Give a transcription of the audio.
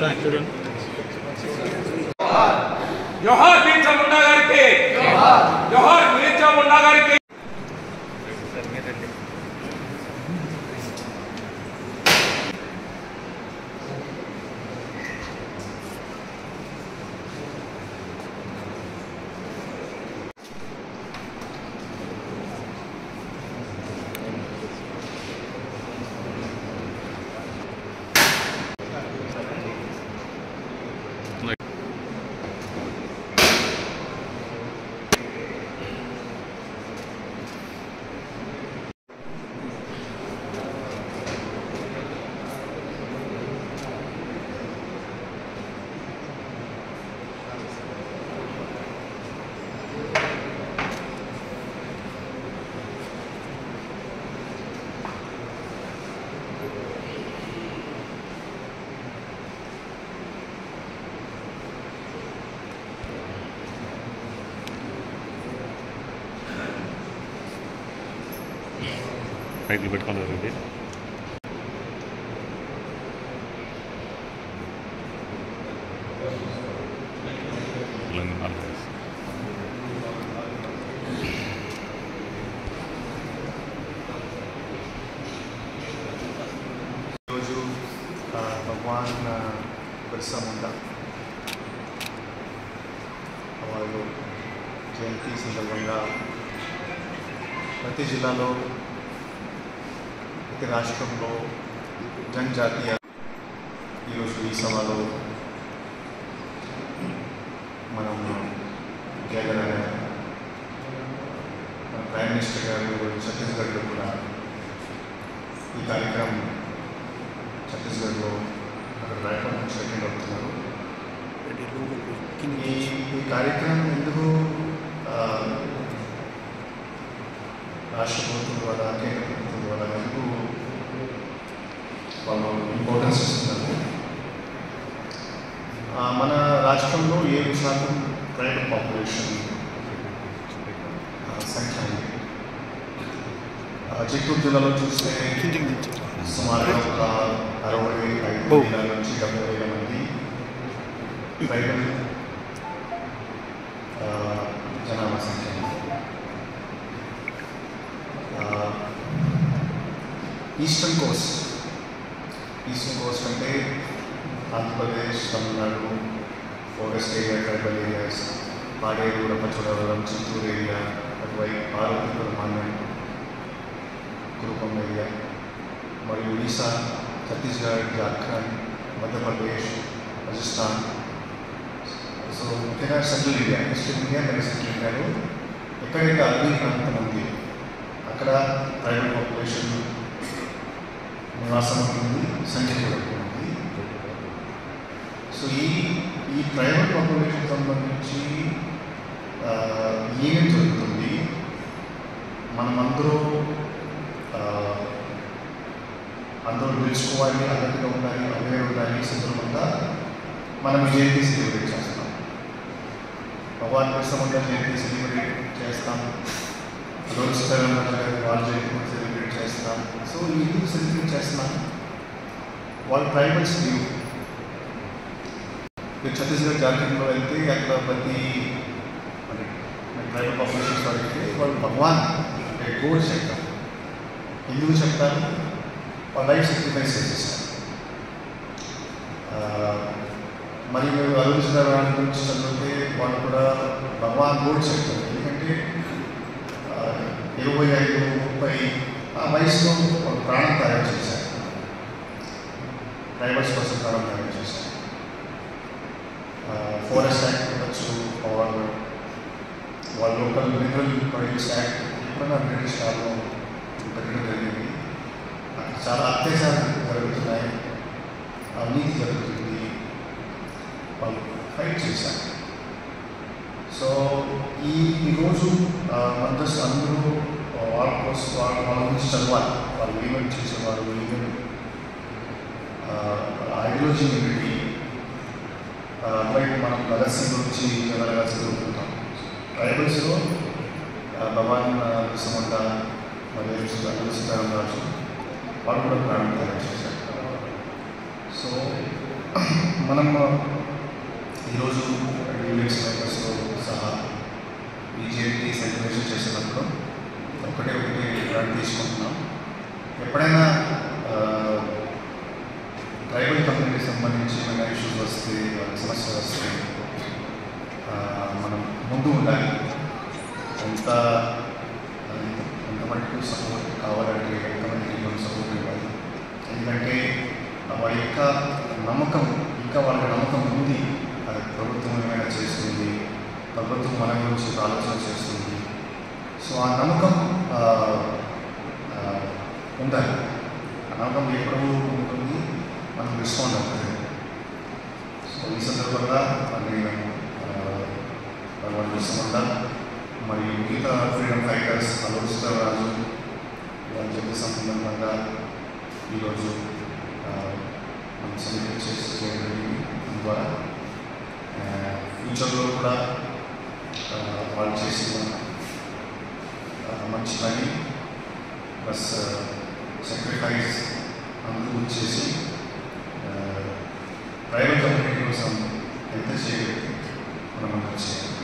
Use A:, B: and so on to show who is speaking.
A: जोहार बिरसा मुंडा गारिकी जोहार बिरसा मुंडा गारिकी
B: రైట్ పెట్టుకున్నారండి.
C: ఈరోజు భగవాన్ బిర్సా ముండా వాళ్ళు జయంతి సందర్భంగా ప్రతి జిల్లాలో ప్రతి రాష్ట్రంలో జనజాతీయ ఈరోజు ఈ సభలో మనం జగన్ ప్రైమ్ మినిస్టర్ గారు ఛత్తీస్గఢ్లో కూడా ఈ కార్యక్రమం ఛత్తీస్గఢ్లో అక్కడ రాయటం సెకండ్ అవుతున్నారు. ఈ కార్యక్రమం ఎందుకు రాష్ట్ర ప్రభుత్వం ద్వారా కేంద్ర ప్రభుత్వం ద్వారా ఎందుకు వాళ్ళు ఇంపార్టెన్స్ ఇస్తున్నారు? మన రాష్ట్రంలో 7% ప్రైవేట్ పాపులేషన్ సంఖ్య ఉంది. చిత్తూరు జిల్లాలో చూస్తే సుమారుగా ఒక 65,000 నుంచి 70,000 మంది ట్రైబల్ జనాభా సంఖ్య. ఈస్టర్న్ కోస్ట్ అంటే Andhra Pradesh, Tamil Nadu, forest area, tribal areas, Paderu, Rampachodavaram, Chittoor area, అటువైపు పార్వతీపురం, మాన్యం, కురుపం ఏరియా, మరియు ఒడిశా, ఛత్తీస్గఢ్, జార్ఖండ్, మధ్యప్రదేశ్, రాజస్థాన్. సో ముఖ్యంగా సెంట్రల్ ఇండియా, ఈస్టర్న్ ఇండియా మరియు సెంట్రల్ ఇండియాలో ఎక్కడైతే అడవి ప్రాంతం ఉంది అక్కడ ట్రైబల్ పాపులేషన్ నివాసం ఉంటుంది, సంఖ్య కూడా ఉంది. సో ఈ ట్రైబల్ పాపులేషన్ సంబంధించి ఏమేమి జరుగుతుంది, మనమందరూ తెలుసుకోవాలి, అలర్ట్గా ఉండాలి, అవేర్ ఉండాలి. ఈ సందర్భంగా మనం జయంతి సెలబ్రేట్ చేస్తాం. భగవాన్ బిర్సా ముండా జయంతి సెలబ్రేట్ చేస్తాం. రోజు వాళ్ళ జయంతి సెలబ్రేట్ చేస్తాం. సో ఎందుకు సెలబ్రేట్ చేస్తున్నాం? వాళ్ళు ట్రైబల్స్ మీరు ఛత్తీస్గఢ్, జార్ఖండ్లో వెళ్తే అక్కడ ప్రతి ట్రైబల్ పాపులేషన్స్ అయితే వాళ్ళు భగవాన్ అంటే గోడ్ చెప్తారు. ఎందుకు చెప్తారు? వాళ్ళ లైఫ్ సాక్రిఫైస్ చేసేస్తారు. మరి మీరు ఆలోచించిన వాటి గురించి చదివితే వాళ్ళు కూడా భగవాన్ గోడ్ చెప్తారు. ఎందుకంటే 25, 30 ఆ వయసులో వాళ్ళు ప్రాణం తయారు చేశారు, ట్రైబల్స్ కోసం ప్రాణం తయారు చేశారు. ఫారెస్ట్ యాక్ట్ ఉండొచ్చు, వాళ్ళ లోకల్ మినరల్ ప్రొడ్యూస్ యాక్ట్ ఎప్పుడైనా బ్రిటిష్ కాలంలో పెట్టడం జరిగింది. అక్కడ చాలా అత్యాచారాలు జరుగుతున్నాయి, అవినీతి జరుగుతుంది, వాళ్ళు ఫైట్ చేశారు. సో ఈరోజు మనసు అందరూ వాళ్ళ కోసం వాళ్ళ గురించి చదవాలి. వాళ్ళు ఏమేమి చేసేవారు, ఏమేమి ఐడియాలజీ ఏమిటి, అటువైపు మనం భగత్ సింగ్ గురించి జనరల్గా చదువుకుంటాం. ట్రైబల్స్లో భగవాన్ బిర్సా ముండా మరియు సీతారాం రాజు వాళ్ళు కూడా ప్రాణం తయారు చేశారు. సో మనం ఈరోజు యూనిట్స్ మెంబర్స్తో సహా బీజేపీ సెలబ్రేషన్ చేసినప్పుడు ఒకటి గ్రాంట్ తీసుకుంటున్నాం. ఎప్పుడైనా ట్రైబల్ కమ్యూనిటీకి సంబంధించి ఏమైనా ఇష్యూస్ వస్తే, సమస్యలు వస్తే మనం ముందు ఉండాలి. ఎంత మటుకు సపోర్ట్ కావాలంటే ఎంతమందికి సపోర్ట్ ఇవ్వాలి. ఎందుకంటే వాళ్ళ యొక్క నమ్మకం, ఇంకా వాళ్ళ నమ్మకం ఉంది, అది ప్రభుత్వం ఏమైనా చేస్తుంది, ప్రభుత్వం మన గురించి ఆలోచన చేస్తుంది. సో ఆ నమ్మకం ఉండాలి. ఆ నమ్మకం ఎప్పుడు ఉంటుంది, మనం రెస్పాండ్ అవుతుంది. సో ఈ సందర్భంగా నేను భగవాన్ బిర్సా మరియు మిగతా ఫ్రీడమ్ ఫైటర్స్ అలోచిత రాజు వాళ్ళ జన్మ సందర్భంగా ఈరోజు మనం సెలబ్రేట్ చేయడం జరిగింది. ద్వారా ఫ్యూచర్లో కూడా వాళ్ళు చేసిన మంచి పని ప్లస్ సాక్రిఫైస్ అందరూ చేసి ప్రైవేట్ కమ్యూనిటీ కోసం ఎంత చేయగలిగి మనం చేయాలి.